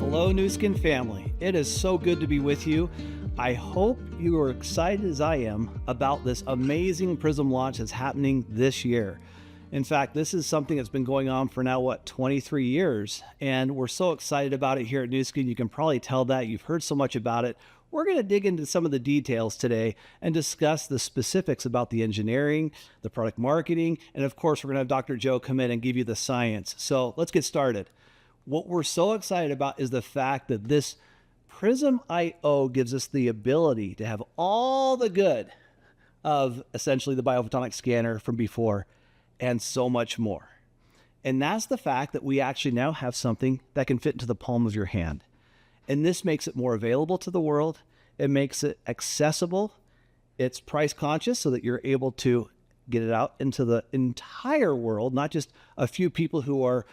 Hello, Nu Skin family. It is so good to be with you. I hope you are excited as I am about this amazing Prysm launch that's happening this year. In fact, this is something that's been going on for now, 23 years, and we're so excited about it here at Nu Skin. You can probably tell that. You've heard so much about it. We're going to dig into some of the details today and discuss the specifics about the engineering, the product marketing, and of course, we're going to have Dr. Joe come in and give you the science. So let's get started. What we're so excited about is the fact that this Prysm IO gives us the ability to have all the good of essentially the biophotonic scanner from before and so much more. And that's the fact that we actually now have something that can fit into the palm of your hand. And this makes it more available to the world. It makes it accessible. It's price conscious so that you're able to get it out into the entire world, not just a few people who are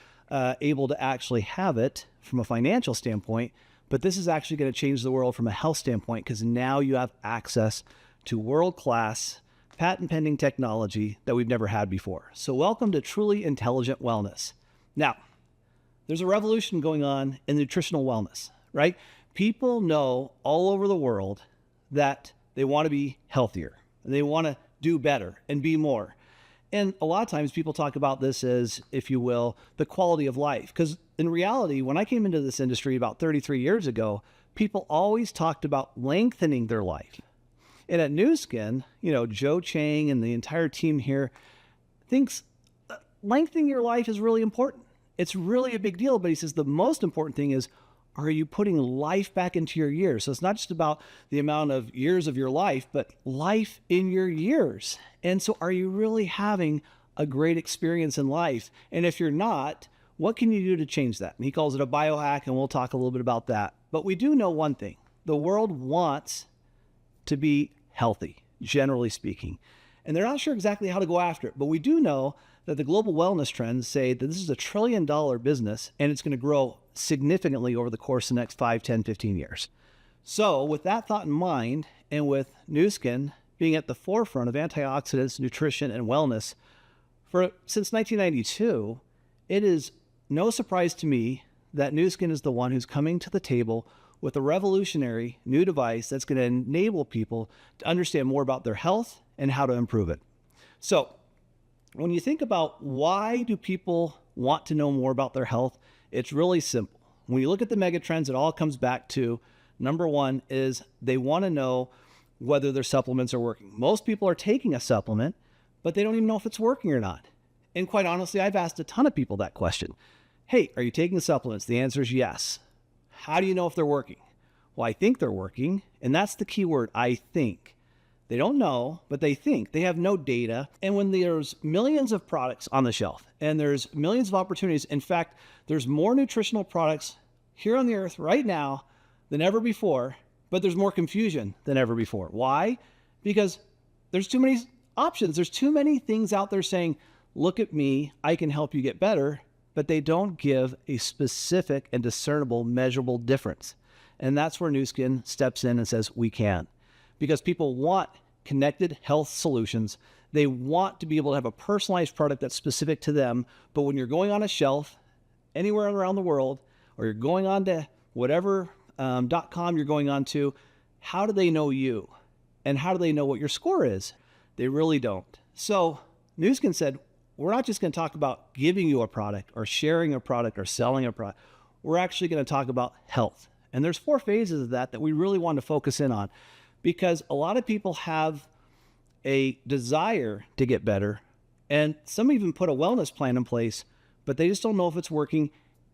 able to actually have it from a financial standpoint, but this is actually going to change the world from a health standpoint because now you have access to world-class patent pending technology that we've never had before. So welcome to Truly Intelligent Wellness. Now, there's a revolution going on in nutritional wellness, right? People know all over the world that they want to be healthier and they want to do better and be more. And a lot of times people talk about this as, if you will, the quality of life. Because in reality, when I came into this industry about 33 years ago, people always talked about lengthening their life. And at Nu Skin, Joe Chang and the entire team here thinks lengthening your life is really important. It's really a big deal. But he says the most important thing is, are you putting life back into your years? So it's not just about the amount of years of your life, but life in your years. And so are you really having a great experience in life? And if you're not, what can you do to change that? And he calls it a biohack, and we'll talk a little bit about that. But we do know one thing. The world wants to be healthy, generally speaking. And they're not sure exactly how to go after it. But we do know that the global wellness trends say that this is $1 trillion business, and it's going to grow significantly over the course of the next 5, 10, 15 years. So with that thought in mind, and with Nu Skin being at the forefront of antioxidants, nutrition, and wellness since 1992, it is no surprise to me that Nu Skin is the one who's coming to the table with a revolutionary new device that's going to enable people to understand more about their health and how to improve it. So when you think about why do people want to know more about their health, it's really simple. When you look at the mega trends, it all comes back to number one is they want to know whether their supplements are working. Most people are taking a supplement, but they don't even know if it's working or not. And quite honestly, I've asked a ton of people that question. Hey, are you taking supplements? The answer is yes. How do you know if they're working? Well, I think they're working, and that's the key word, I think. They don't know, but they think. They have no data. And when there's millions of products on the shelf and there's millions of opportunities, in fact, there's more nutritional products here on the earth right now than ever before, but there's more confusion than ever before. Why? Because there's too many options. There's too many things out there saying, look at me, I can help you get better, but they don't give a specific and discernible, measurable difference. And that's where Nu Skin steps in and says, we can. Because people want connected health solutions. They want to be able to have a personalized product that's specific to them. But when you're going on a shelf anywhere around the world, or you're going on to whatever .com you're going on to, how do they know you? And how do they know what your score is? They really don't. So Nu Skin said, we're not just going to talk about giving you a product or sharing a product or selling a product. We're actually going to talk about health. And there's 4 phases of that we really want to focus in on. Because a lot of people have a desire to get better, and some even put a wellness plan in place, but they just don't know if it's working,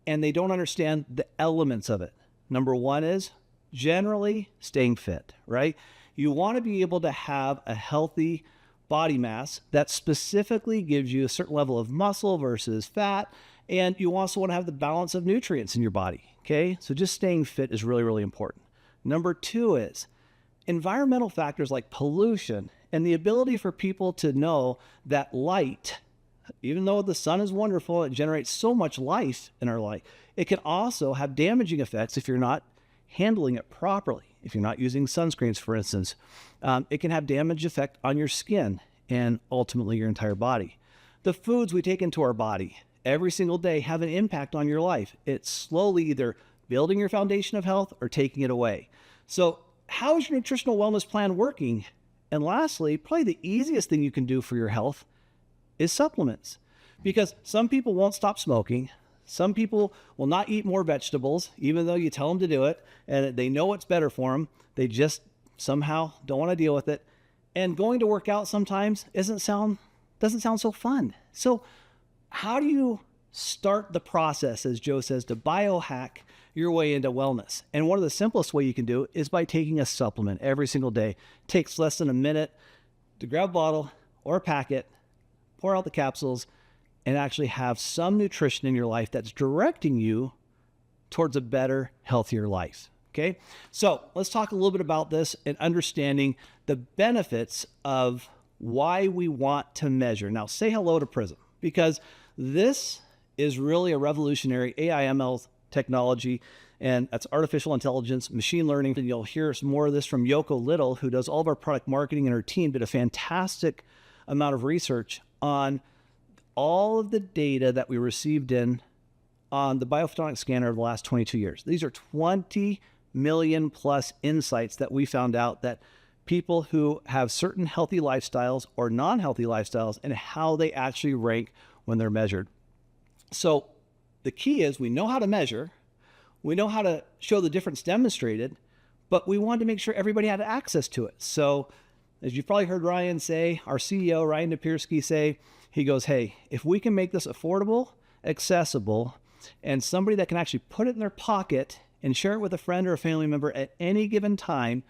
and they don't understand the elements of it. Number one is generally staying fit, right? You want to be able to have a healthy body mass that specifically gives you a certain level of muscle versus fat, and you also want to have the balance of nutrients in your body, okay? So just staying fit is really, really important. Number 2 is environmental factors like pollution and the ability for people to know that light, even though the sun is wonderful, it generates so much life in our life, it can also have damaging effects if you're not handling it properly. If you're not using sunscreens, for instance, it can have damage effect on your skin and ultimately your entire body. The foods we take into our body every single day have an impact on your life. It slowly either building your foundation of health or taking it away. So how is your nutritional wellness plan working? And lastly, probably the easiest thing you can do for your health is supplements. Because some people won't stop smoking. Some people will not eat more vegetables, even though you tell them to do it, and they know it's better for them. They just somehow don't want to deal with it. And going to work out sometimes doesn't sound so fun. So how do you start the process, as Joe says, to biohack your way into wellness? And one of the simplest way you can do it is by taking a supplement every single day. It takes less than a minute to grab a bottle or a packet, pour out the capsules, and actually have some nutrition in your life that's directing you towards a better, healthier life. Okay, so let's talk a little bit about this and understanding the benefits of why we want to measure. Now, say hello to Prysm, because this is really a revolutionary AI/ML technology, and that's artificial intelligence, machine learning. And you'll hear some more of this from Yoko Little, who does all of our product marketing, and her team did a fantastic amount of research on all of the data that we received in on the biophotonic scanner of the last 22 years. These are 20 million plus insights that we found out that people who have certain healthy lifestyles or non-healthy lifestyles and how they actually rank when they're measured. So the key is we know how to measure, we know how to show the difference demonstrated, but we wanted to make sure everybody had access to it. So as you've probably heard Ryan say, our CEO, Ryan Napierski, say, he goes, hey, if we can make this affordable, accessible, and somebody that can actually put it in their pocket and share it with a friend or a family member at any given time,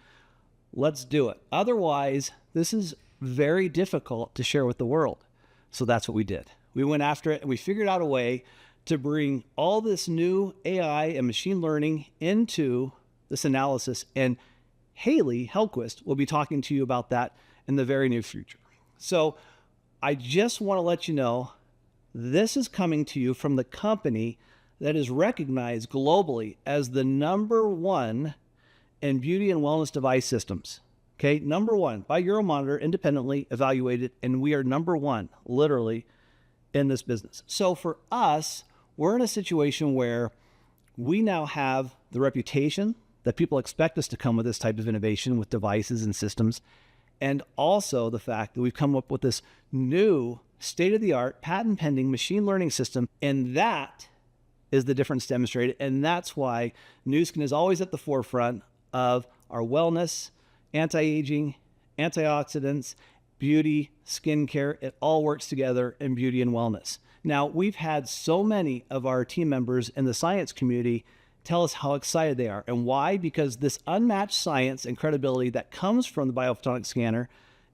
let's do it. Otherwise, this is very difficult to share with the world. So that's what we did. We went after it and we figured out a way to bring all this new AI and machine learning into this analysis. And Haley Hellquist will be talking to you about that in the very near future. So I just want to let you know, this is coming to you from the company that is recognized globally as the #1 in beauty and wellness device systems. Okay, #1 by Euromonitor, independently evaluated, and we are #1 literally in this business. So for us, we're in a situation where we now have the reputation that people expect us to come with this type of innovation with devices and systems, and also the fact that we've come up with this new state-of-the-art patent pending machine learning system, and that is the difference demonstrated. And that's why Nu Skin is always at the forefront of our wellness, anti-aging, antioxidants, beauty, skincare. It all works together in beauty and wellness. Now, we've had so many of our team members in the science community tell us how excited they are. And why? Because this unmatched science and credibility that comes from the biophotonic scanner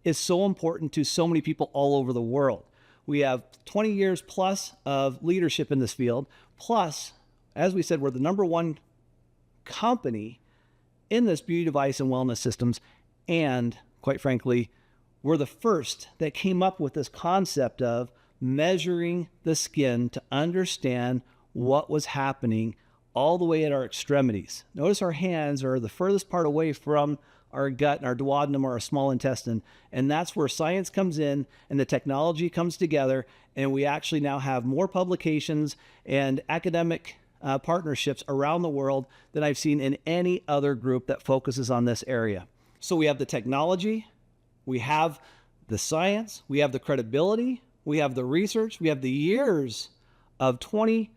is so important to so many people all over the world. We have 20 years plus of leadership in this field. Plus, as we said, we're the #1 company in this beauty device and wellness systems. And quite frankly, we're the first that came up with this concept of measuring the skin to understand what was happening all the way at our extremities. Notice our hands are the furthest part away from our gut and our duodenum or our small intestine. And that's where science comes in and the technology comes together. And we actually now have more publications and academic partnerships around the world than I've seen in any other group that focuses on this area. So we have the technology, we have the science, we have the credibility, we have the research, we have the years of 20+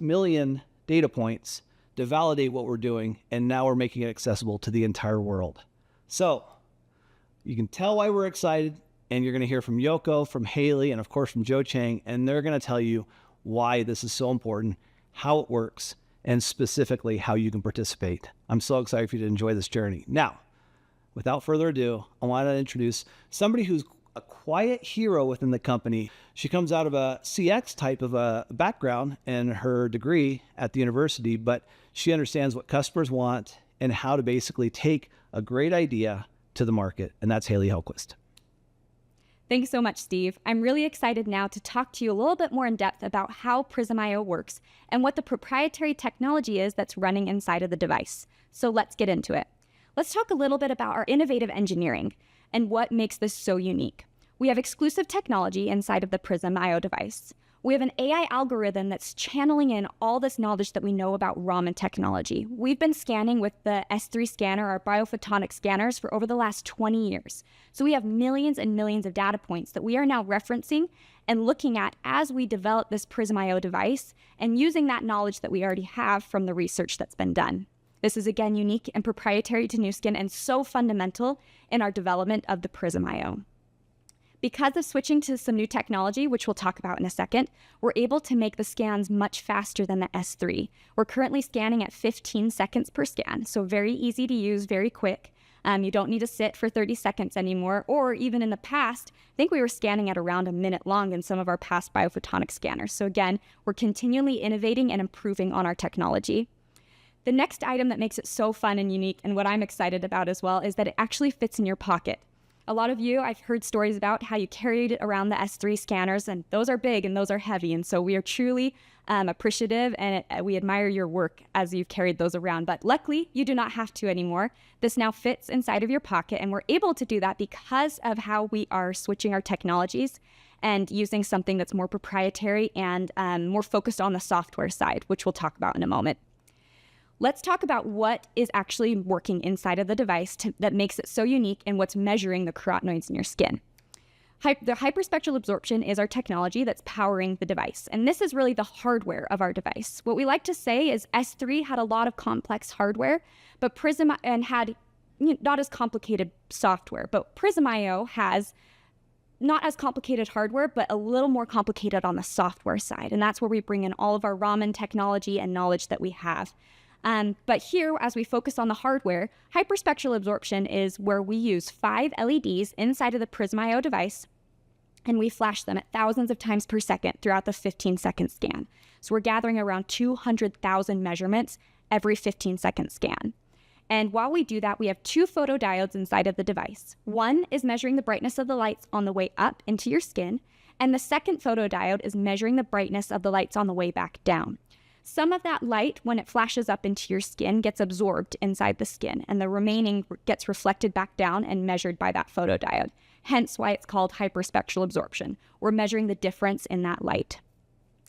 million data points to validate what we're doing, and now we're making it accessible to the entire world. So you can tell why we're excited, and you're going to hear from Yoko, from Haley, and of course from Joe Chang, and they're going to tell you why this is so important, how it works, and specifically how you can participate. I'm so excited for you to enjoy this journey. Now, without further ado, I want to introduce somebody who's a quiet hero within the company. She comes out of a CX type of a background in her degree at the university, but she understands what customers want and how to basically take a great idea to the market. And that's Haley Hellquist. Thanks so much, Steve. I'm really excited now to talk to you a little bit more in depth about how Prysm.io works and what the proprietary technology is that's running inside of the device. So let's get into it. Let's talk a little bit about our innovative engineering and what makes this so unique. We have exclusive technology inside of the Prysm.io device. We have an AI algorithm that's channeling in all this knowledge that we know about Raman technology. We've been scanning with the S3 scanner, our biophotonic scanners, for over the last 20 years. So we have millions and millions of data points that we are now referencing and looking at as we develop this Prysm IO device and using that knowledge that we already have from the research that's been done. This is, again, unique and proprietary to Nu Skin and so fundamental in our development of the Prysm IO. Because of switching to some new technology, which we'll talk about in a second, we're able to make the scans much faster than the S3. We're currently scanning at 15 seconds per scan, so very easy to use, very quick. You don't need to sit for 30 seconds anymore, or even in the past, I think we were scanning at around a minute long in some of our past biophotonic scanners. So again, we're continually innovating and improving on our technology. The next item that makes it so fun and unique, and what I'm excited about as well, is that it actually fits in your pocket. A lot of you, I've heard stories about how you carried around the S3 scanners, and those are big and those are heavy. And so we are truly appreciative and we admire your work as you've carried those around. But luckily, you do not have to anymore. This now fits inside of your pocket, and we're able to do that because of how we are switching our technologies and using something that's more proprietary and more focused on the software side, which we'll talk about in a moment. Let's talk about what is actually working inside of the device that makes it so unique and what's measuring the carotenoids in your skin. The hyperspectral absorption is our technology that's powering the device, and this is really the hardware of our device. What we like to say is S3 had a lot of complex hardware, but Prysm and had not as complicated software, but Prysm IO has not as complicated hardware, but a little more complicated on the software side, and that's where we bring in all of our Raman technology and knowledge that we have. But here, as we focus on the hardware, hyperspectral absorption is where we use 5 LEDs inside of the Prysm IO device, and we flash them at thousands of times per second throughout the 15-second scan. So we're gathering around 200,000 measurements every 15-second scan. And while we do that, we have 2 photodiodes inside of the device. One is measuring the brightness of the lights on the way up into your skin, and the second photodiode is measuring the brightness of the lights on the way back down. Some of that light, when it flashes up into your skin, gets absorbed inside the skin, and the remaining gets reflected back down and measured by that photodiode. Hence why it's called hyperspectral absorption. We're measuring the difference in that light.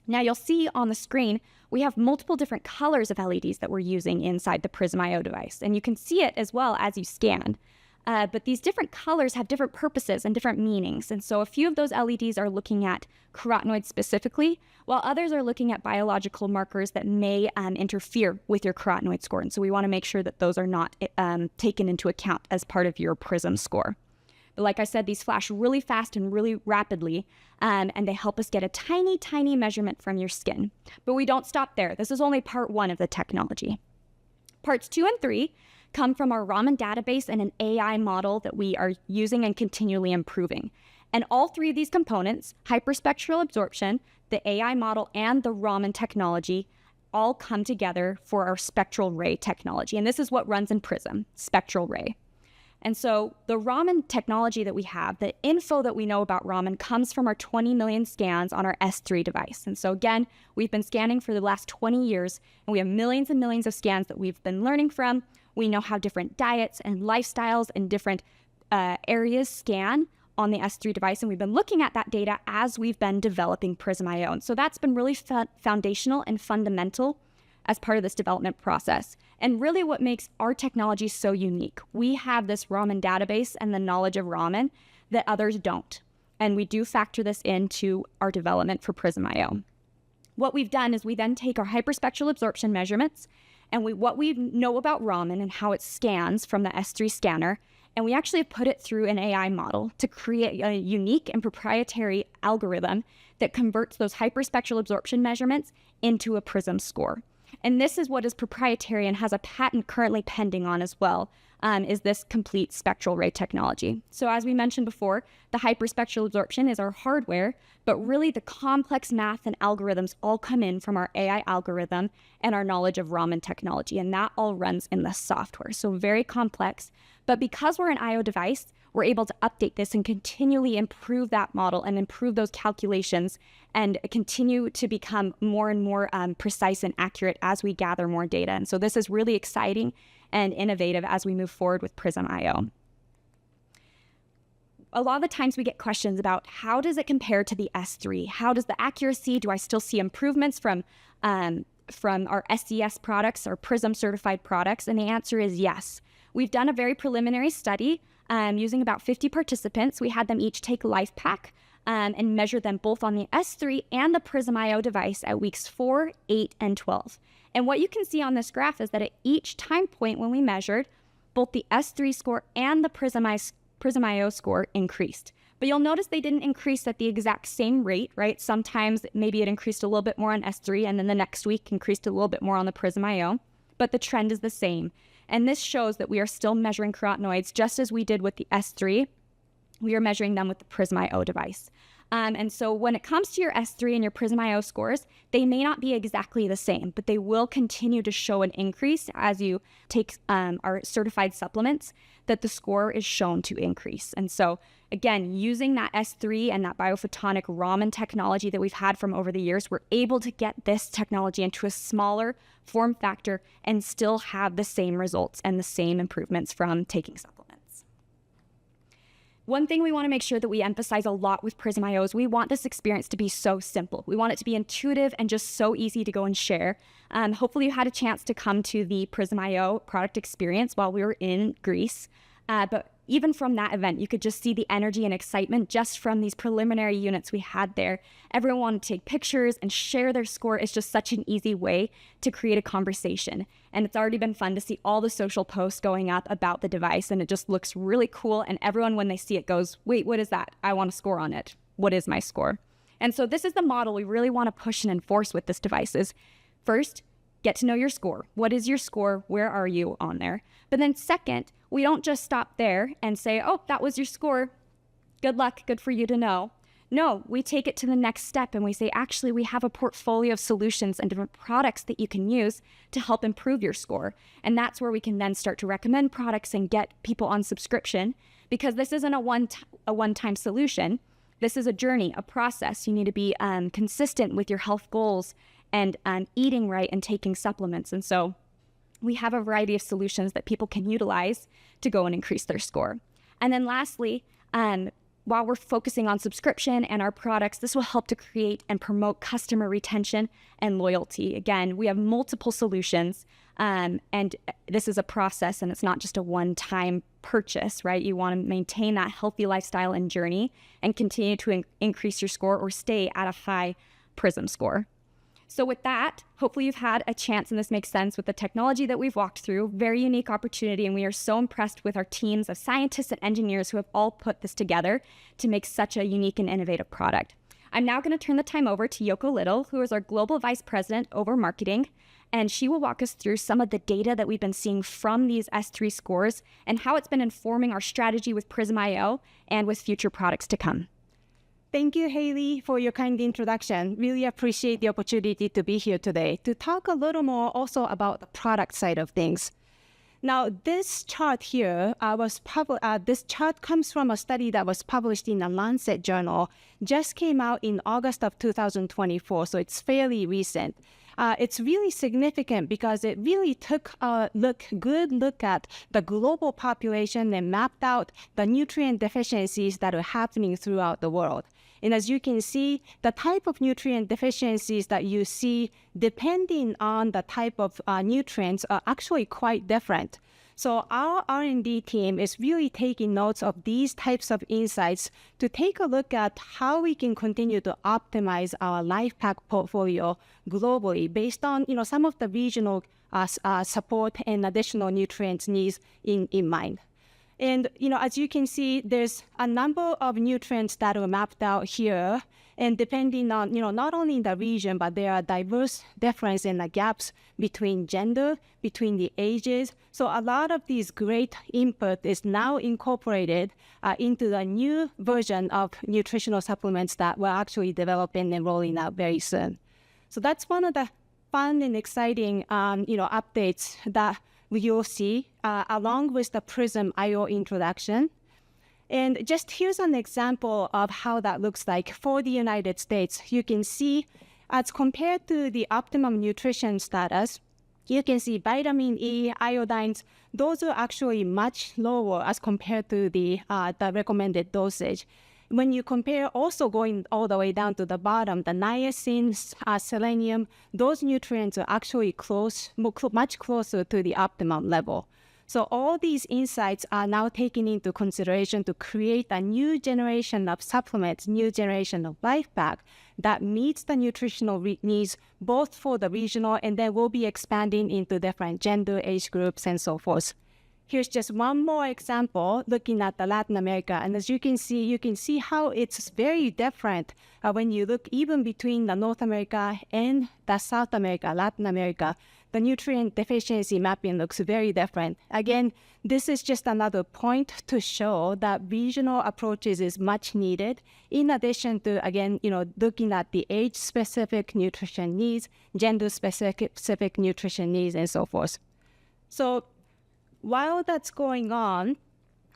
Now you'll see on the screen, we have multiple different colors of LEDs that we're using inside the Prysm IO device, and you can see it as well as you scan. But these different colors have different purposes and different meanings. And so a few of those LEDs are looking at carotenoids specifically, while others are looking at biological markers that may interfere with your carotenoid score. And so we want to make sure that those are not taken into account as part of your Prysm score. But like I said, these flash really fast and really rapidly, and they help us get a tiny, tiny measurement from your skin. But we don't stop there. This is only part 1 of the technology. Parts 2 and 3 come from our Raman database and an AI model that we are using and continually improving. And all 3 of these components, hyperspectral absorption, the AI model, and the Raman technology, all come together for our spectral ray technology. And this is what runs in Prysm, spectral ray. And so the Raman technology that we have, the info that we know about Raman comes from our 20 million scans on our S3 device. And so again, we've been scanning for the last 20 years, and we have millions and millions of scans that we've been learning from. We know how different diets and lifestyles and different areas scan on the S3 device, and we've been looking at that data as we've been developing Prysm IO. And so that's been really foundational and fundamental as part of this development process. And really what makes our technology so unique. We have this Raman database and the knowledge of Raman that others don't. And we do factor this into our development for Prysm IO. What we've done is we then take our hyperspectral absorption measurements and what we know about Raman and how it scans from the S3 scanner, and we actually put it through an AI model to create a unique and proprietary algorithm that converts those hyperspectral absorption measurements into a Prysm score. And this is what is proprietary and has a patent currently pending on as well, is this complete spectral ray technology. So as we mentioned before, the hyperspectral absorption is our hardware, but really the complex math and algorithms all come in from our AI algorithm and our knowledge of Raman technology, and that all runs in the software. So very complex, but because we're an IO device, we're able to update this and continually improve that model and improve those calculations and continue to become more and more precise and accurate as we gather more data. And so this is really exciting and innovative as we move forward with Prysm IO. a lot of the times we get questions about how does it compare to the S3? How does the accuracy, do I still see improvements from our SDS products, our Prysm certified products? And the answer is yes. We've done a very preliminary study using about 50 participants. We had them each take LifePak and measure them both on the S3 and the Prysm IO device at weeks 4, 8, and 12. And what you can see on this graph is that at each time point when we measured, both the S3 score and the Prysm IO score increased. But you'll notice they didn't increase at the exact same rate, right? Sometimes maybe it increased a little bit more on S3 and then the next week increased a little bit more on the Prysm IO, but the trend is the same. And this shows that we are still measuring carotenoids just as we did with the S3. We are measuring them with the Prysm IO device. And so when it comes to your S3 and your Prysm IO scores, they may not be exactly the same, but they will continue to show an increase as you take our certified supplements, that the score is shown to increase. And so again, using that S3 and that biophotonic Raman technology that we've had from over the years, we're able to get this technology into a smaller form factor and still have the same results and the same improvements from taking supplements. One thing we want to make sure that we emphasize a lot with Prysm IO is we want this experience to be so simple. We want it to be intuitive and just so easy to go and share. Hopefully you had a chance to come to the Prysm IO product experience while we were in Greece. But even from that event, you could just see the energy and excitement just from these preliminary units we had there. Everyone wanted to take pictures and share their score. It's just such an easy way to create a conversation. And it's already been fun to see all the social posts going up about the device, and it just looks really cool. And everyone, when they see it, goes, wait, what is that? I want to score on it. What is my score? And so this is the model we really want to push and enforce with this device is, first, get to know your score. What is your score? Where are you on there? But then second, we don't just stop there and say, oh, that was your score. Good luck. Good for you to know. No, we take it to the next step and we say, actually, we have a portfolio of solutions and different products that you can use to help improve your score. And that's where we can then start to recommend products and get people on subscription, because this isn't a one-time solution. This is a journey, a process. You need to be consistent with your health goals and eating right and taking supplements. And so we have a variety of solutions that people can utilize to go and increase their score. And then lastly, while we're focusing on subscription and our products, this will help to create and promote customer retention and loyalty. Again, we have multiple solutions, and this is a process, and it's not just a one-time purchase, right? You want to maintain that healthy lifestyle and journey and continue to increase your score or stay at a high Prysm score. So with that, hopefully you've had a chance, and this makes sense with the technology that we've walked through. Very unique opportunity, and we are so impressed with our teams of scientists and engineers who have all put this together to make such a unique and innovative product. I'm now going to turn the time over to Yoko Little, who is our Global Vice President over Marketing, and she will walk us through some of the data that we've been seeing from these S3 scores and how it's been informing our strategy with Prysm IO and with future products to come. Thank you, Haley, for your kind introduction. Really appreciate the opportunity to be here today to talk a little more also about the product side of things. Now, this chart here this chart comes from a study that was published in the Lancet journal, just came out in August of 2024, so it's fairly recent. It's really significant because it really took a good look at the global population and mapped out the nutrient deficiencies that are happening throughout the world. And as you can see, the type of nutrient deficiencies that you see, depending on the type of nutrients, are actually quite different. So our R&D team is really taking notes of these types of insights to take a look at how we can continue to optimize our LifePak portfolio globally based on some of the regional support and additional nutrients needs in mind. And as you can see, there's a number of nutrients that are mapped out here. And depending on, not only in the region, but there are diverse differences in the gaps between gender, between the ages. So a lot of these great input is now incorporated into the new version of nutritional supplements that we're actually developing and rolling out very soon. So that's one of the fun and exciting, updates that you'll see along with the Prysm IO introduction. And just here's an example of how that looks like for the United States. You can see as compared to the optimum nutrition status, you can see vitamin E, iodines, those are actually much lower as compared to the recommended dosage. When you compare also going all the way down to the bottom, the niacin, selenium, those nutrients are actually much closer to the optimum level. So all these insights are now taken into consideration to create a new generation of supplements, new generation of life pack that meets the nutritional needs both for the regional, and then we'll be expanding into different gender, age groups, and so forth. Here's just one more example looking at the Latin America. And as you can see how it's very different when you look even between the North America and the South America, Latin America. The nutrient deficiency mapping looks very different. Again, this is just another point to show that regional approaches is much needed, in addition to, again, looking at the age-specific nutrition needs, gender-specific nutrition needs, and so forth. So while that's going on,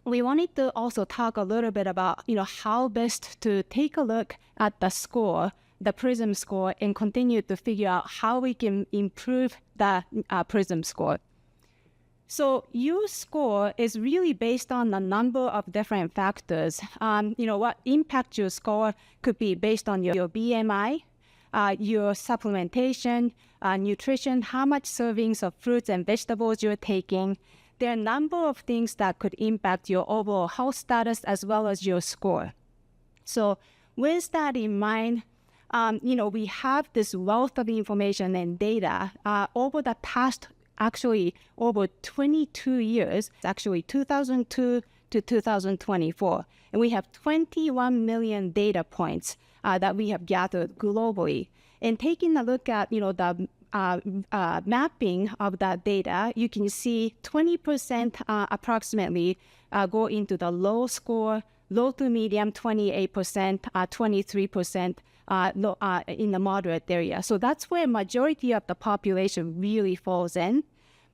we wanted to also talk a little bit about, how best to take a look at the score, the Prysm score, and continue to figure out how we can improve the Prysm score. So your score is really based on a number of different factors. What impacts your score could be based on your BMI, your supplementation, nutrition, how much servings of fruits and vegetables you're taking. There are a number of things that could impact your overall health status as well as your score. So with that in mind, we have this wealth of information and data over the past, actually over 22 years, actually 2002 to 2024. And we have 21 million data points that we have gathered globally. And taking a look at, the mapping of that data, you can see 20% approximately go into the low score, low to medium 28%, 23% in the moderate area. So that's where majority of the population really falls in.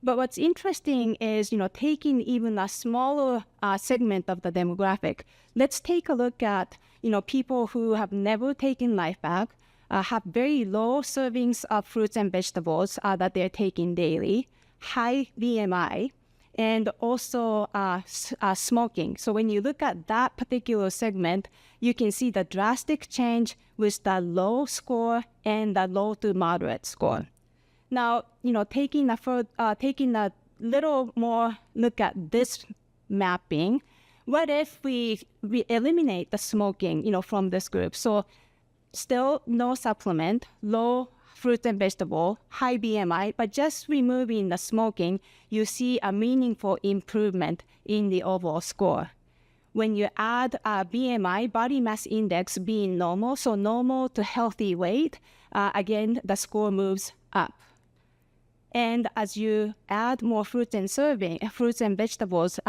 But what's interesting is, taking even a smaller segment of the demographic. Let's take a look at, people who have never taken LifePack, have very low servings of fruits and vegetables that they're taking daily, high BMI, and also smoking. So when you look at that particular segment, you can see the drastic change with the low score and the low to moderate score. Now, taking a little more look at this mapping, what if we eliminate the smoking, from this group? So still no supplement, low fruit and vegetable, high BMI, but just removing the smoking, you see a meaningful improvement in the overall score. When you add BMI, body mass index, being normal, so normal to healthy weight, again, the score moves up. And as you add more fruits and vegetables,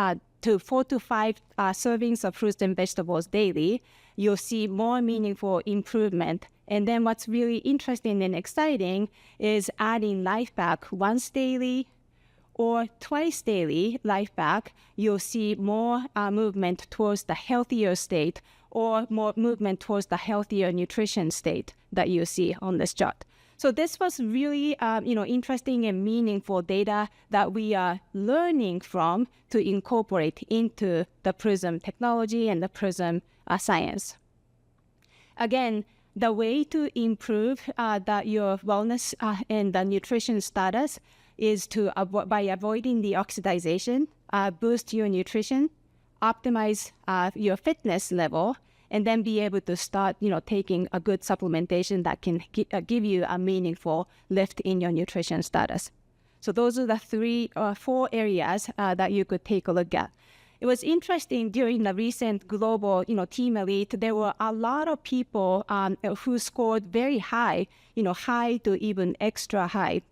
to 4 to 5 servings of fruits and vegetables daily, you'll see more meaningful improvement. And then what's really interesting and exciting is adding LifePack once daily or twice daily LifePack, you'll see more movement towards the healthier state, or more movement towards the healthier nutrition state that you see on this chart. So this was really, interesting and meaningful data that we are learning from to incorporate into the Prysm technology and the Prysm science. Again, the way to improve your wellness and the nutrition status is by avoiding the oxidation, boost your nutrition, optimize your fitness level, and then be able to start, taking a good supplementation that can give you a meaningful lift in your nutrition status. So those are the 3 or 4 areas that you could take a look at. It was interesting during the recent global, team elite, there were a lot of people who scored very high, high to even extra high.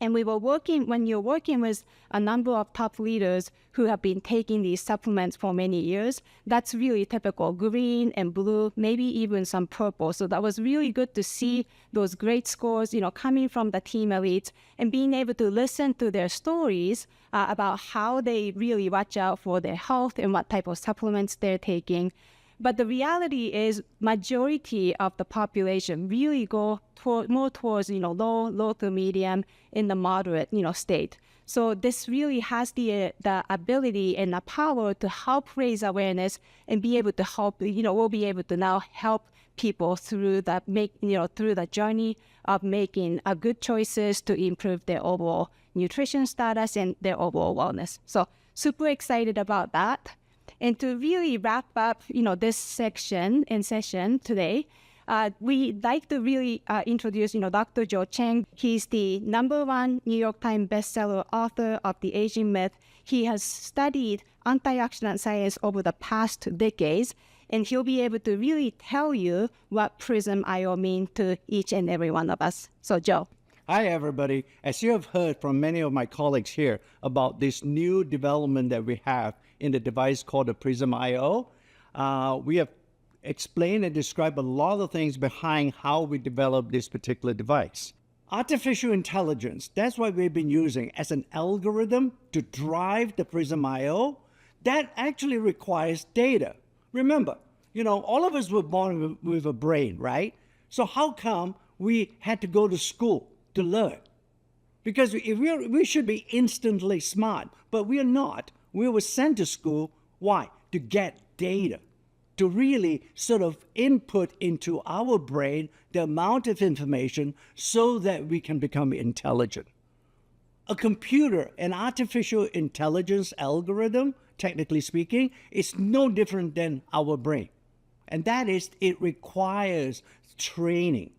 And when you're working with a number of top leaders who have been taking these supplements for many years, that's really typical. Green and blue, maybe even some purple. So that was really good to see those great scores, coming from the team elites, and being able to listen to their stories about how they really watch out for their health and what type of supplements they're taking. But the reality is majority of the population really go more towards, low to medium in the moderate, state. So this really has the ability and the power to help raise awareness and be able to help, we'll be able to now help people through the journey of making good choices to improve their overall nutrition status and their overall wellness. So super excited about that. And to really wrap up, this section and session today, we'd like to really introduce, Dr. Joe Cheng. He's the #1 New York Times bestseller author of The Aging Myth. He has studied antioxidant science over the past decades, and he'll be able to really tell you what Prysm IO means to each and every one of us. So, Joe. Hi, everybody. As you have heard from many of my colleagues here about this new development that we have in the device called the Prysm IO, we have explained and described a lot of things behind how we developed this particular device. Artificial intelligence, that's what we've been using as an algorithm to drive the Prysm IO. That actually requires data. Remember, all of us were born with a brain, right? So how come we had to go to school to learn? Because we should be instantly smart, but we are not. We were sent to school. Why? To get data, to really sort of input into our brain the amount of information so that we can become intelligent. A computer, an artificial intelligence algorithm, technically speaking, is no different than our brain. And that is, it requires training.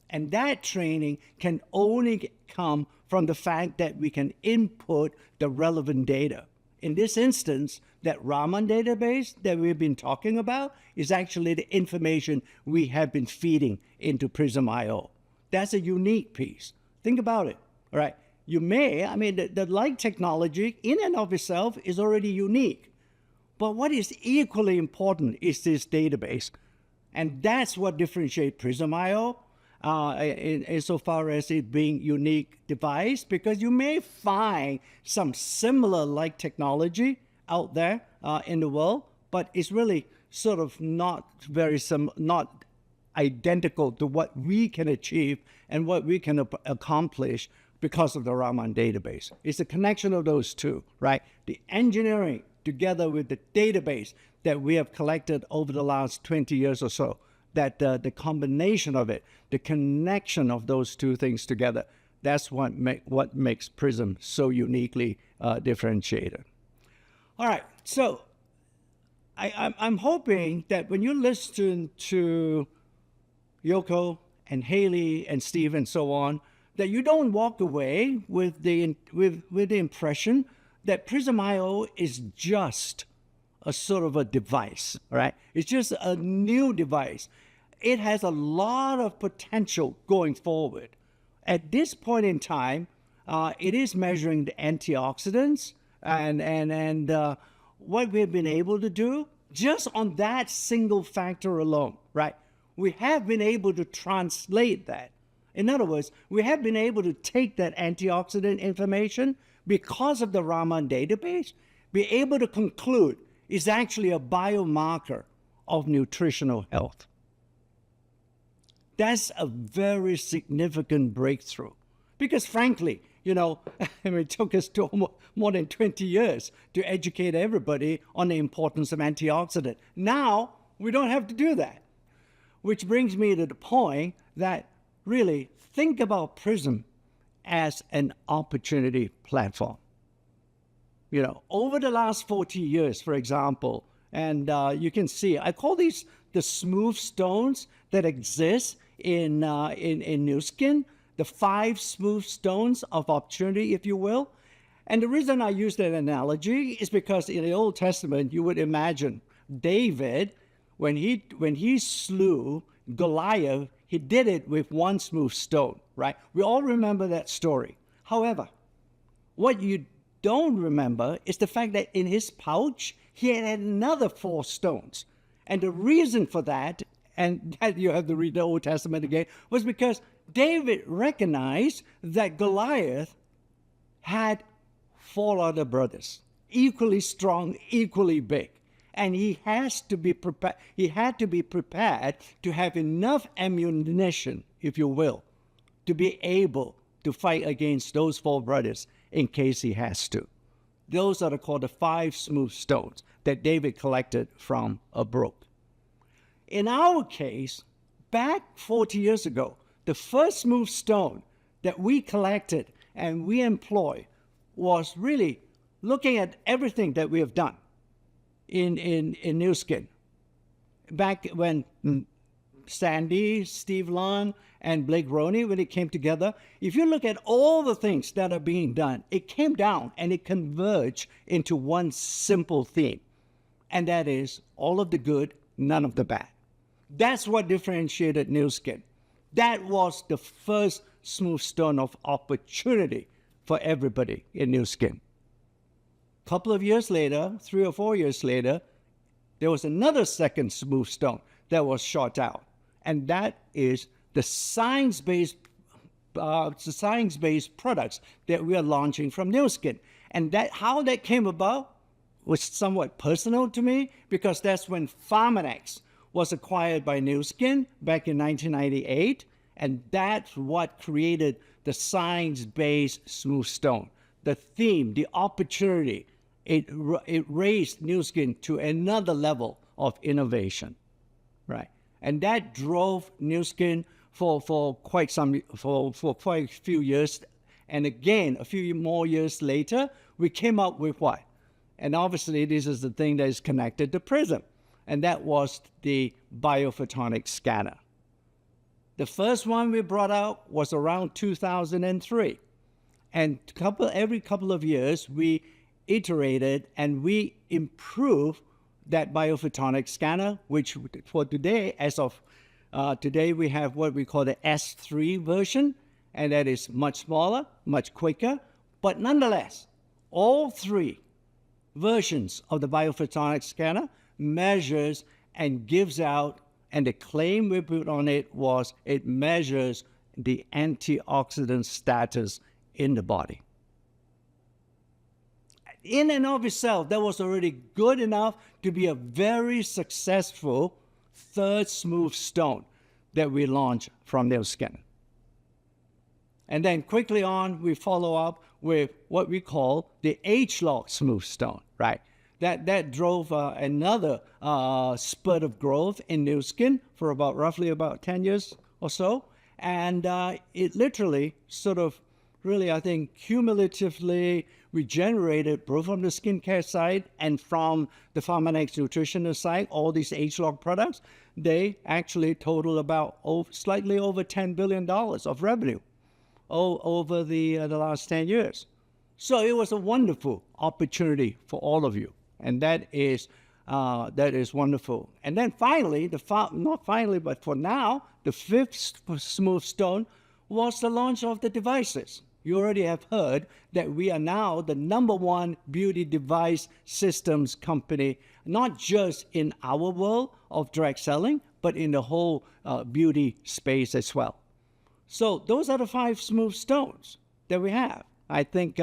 And that training can only come from the fact that we can input the relevant data. In this instance, that Raman database that we've been talking about is actually the information we have been feeding into Prysm IO. That's a unique piece. Think about it, all right? The light technology in and of itself is already unique. But what is equally important is this database. And that's what differentiates Prysm IO insofar as it being unique device, because you may find some similar like technology out there in the world, but it's really sort of not identical to what we can achieve and what we can accomplish because of the Raman database. It's a connection of those two, right? The engineering together with the database that we have collected over the last 20 years or so, that the combination of it, the connection of those two things together, that's what makes Prysm so uniquely differentiated. All right, so I'm hoping that when you listen to Yoko and Haley and Steve and so on, that you don't walk away with the impression that Prysm IO is just a sort of a device, right? It's just a new device. It has a lot of potential going forward. At this point in time, it is measuring the antioxidants and what we've been able to do just on that single factor alone, right? We have been able to translate that. In other words, we have been able to take that antioxidant information because of the Raman database, be able to conclude it's actually a biomarker of nutritional health. That's a very significant breakthrough because frankly, it took us more than 20 years to educate everybody on the importance of antioxidant. Now, we don't have to do that, which brings me to the point that really think about Prysm as an opportunity platform. Over the last 40 years, for example, and you can see, I call these the smooth stones that exist in Nu Skin, the 5 smooth stones of opportunity, if you will. And the reason I use that analogy is because in the Old Testament, you would imagine David, when he slew Goliath, he did it with 1 smooth stone, right? We all remember that story. However, what you don't remember is the fact that in his pouch, he had another 4 stones. And the reason for that, and that you have to read the Old Testament again, was because David recognized that Goliath had 4 other brothers, equally strong, equally big. And he has to be prepared. He had to be prepared to have enough ammunition, if you will, to be able to fight against those four brothers in case he has to. Those are called the 5 smooth stones that David collected from a brook. In our case, back 40 years ago, the first smooth stone that we collected and we employed was really looking at everything that we have done in New Skin. Back when Sandy, Steve Lund, and Blake Roney, when it came together, if you look at all the things that are being done, it came down and it converged into one simple theme. And that is all of the good, none of the bad. That's what differentiated New Skin. That was the first smooth stone of opportunity for everybody in New Skin. A couple of years later, 3 or 4 years later, there was another second smooth stone that was shot out. And that is the science-based products that we are launching from New Skin. And how that came about was somewhat personal to me, because that's when Pharmanex was acquired by New Skin back in 1998. And that's what created the science-based smooth stone. The theme, the opportunity, it raised New Skin to another level of innovation, right? And that drove New Skin for quite a few years. And again, a few more years later, we came up with what? And obviously, this is the thing that is connected to Prysm, and that was the biophotonic scanner. The first one we brought out was around 2003. And every couple of years, we iterated and we improved that biophotonic scanner, which for today, as of today, we have what we call the S3 version, and that is much smaller, much quicker. But nonetheless, all 3 versions of the biophotonic scanner measures and gives out, and the claim we put on it was it measures the antioxidant status in the body. In and of itself, that was already good enough to be a very successful third smooth stone that we launched from New Skin. And then quickly on, we follow up with what we call the H-Log smooth stone, right? That drove another spurt of growth in New Skin for roughly about 10 years or so. And it literally sort of really, I think, cumulatively regenerated both from the skincare side and from the Pharmanex nutritional side. All these H-Log products, they actually total about slightly over $10 billion of revenue over the last 10 years. So it was a wonderful opportunity for all of you. And that is wonderful. And then finally, not finally, but for now, the 5th smooth stone was the launch of the devices. You already have heard that we are now the #1 beauty device systems company, not just in our world of direct selling, but in the whole beauty space as well. So those are the 5 smooth stones that we have. I think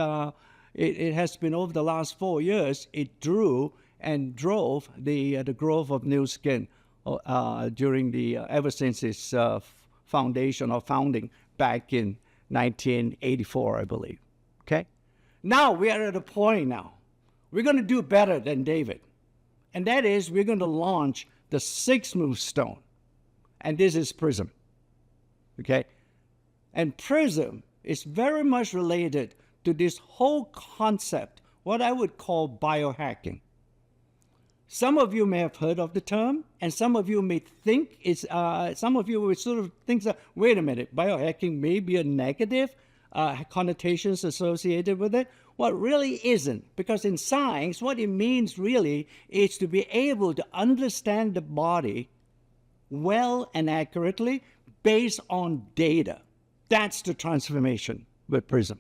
it has been over the last 4 years, it drew and drove the growth of New Skin during ever since its foundation or founding back in 1984, I believe. Okay? Now we are at a point now. We're going to do better than David. And that is, we're going to launch the 6th smooth stone. And this is Prysm. Okay? And Prysm is very much related to this whole concept, what I would call biohacking. Some of you may have heard of the term, and some of you may think some of you will sort of think that, wait a minute, biohacking may be a negative connotations associated with it. Well, it really isn't, because in science, what it means really is to be able to understand the body well and accurately based on data. That's the transformation with Prysm.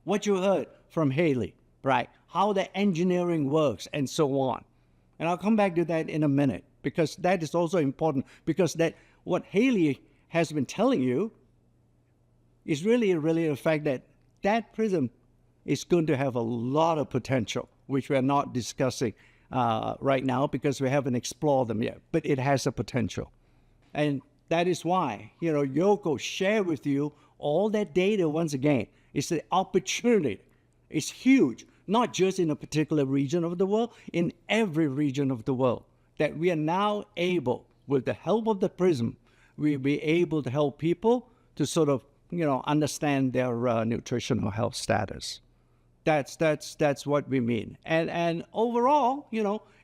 What you heard from Haley, right? How the engineering works and so on. And I'll come back to that in a minute, because that is also important, because what Haley has been telling you is really the fact that Prysm is going to have a lot of potential, which we are not discussing right now because we haven't explored them yet, but it has a potential. And that is why, Yoko shared with you all that data once again. It's the opportunity. It's huge, not just in a particular region of the world, in every region of the world, that we are now able, with the help of the Prysm, we'll be able to help people to sort of, understand their nutritional health status. That's what we mean. And overall,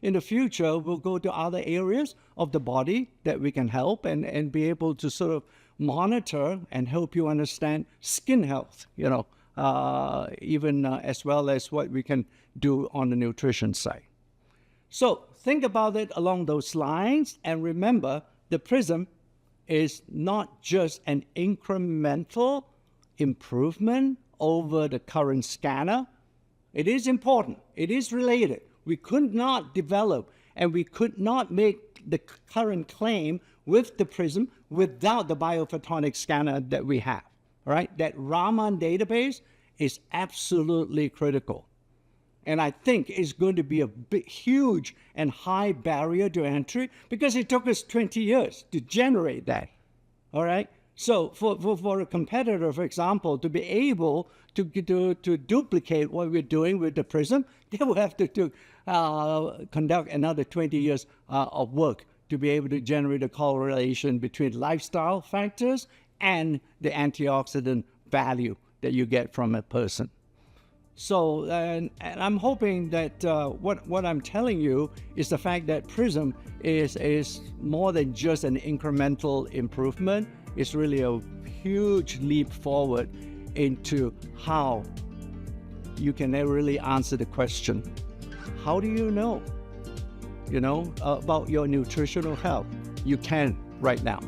in the future, we'll go to other areas of the body that we can help and be able to sort of monitor and help you understand skin health, even as well as what we can do on the nutrition side. So think about it along those lines, and remember, the Prysm is not just an incremental improvement over the current scanner. It is important. It is related. We could not develop and we could not make the current claim with the Prysm without the biophotonic scanner that we have. All right? That Raman database is absolutely critical. And I think it's going to be a huge and high barrier to entry because it took us 20 years to generate that. All right? So for a competitor, for example, to be able to duplicate what we're doing with the Prysm, they will have to conduct another 20 years of work to be able to generate a correlation between lifestyle factors and the antioxidant value that you get from a person. So, and I'm hoping that what I'm telling you is the fact that Prysm is more than just an incremental improvement. It's really a huge leap forward into how you can really answer the question, how do you know, about your nutritional health? You can right now.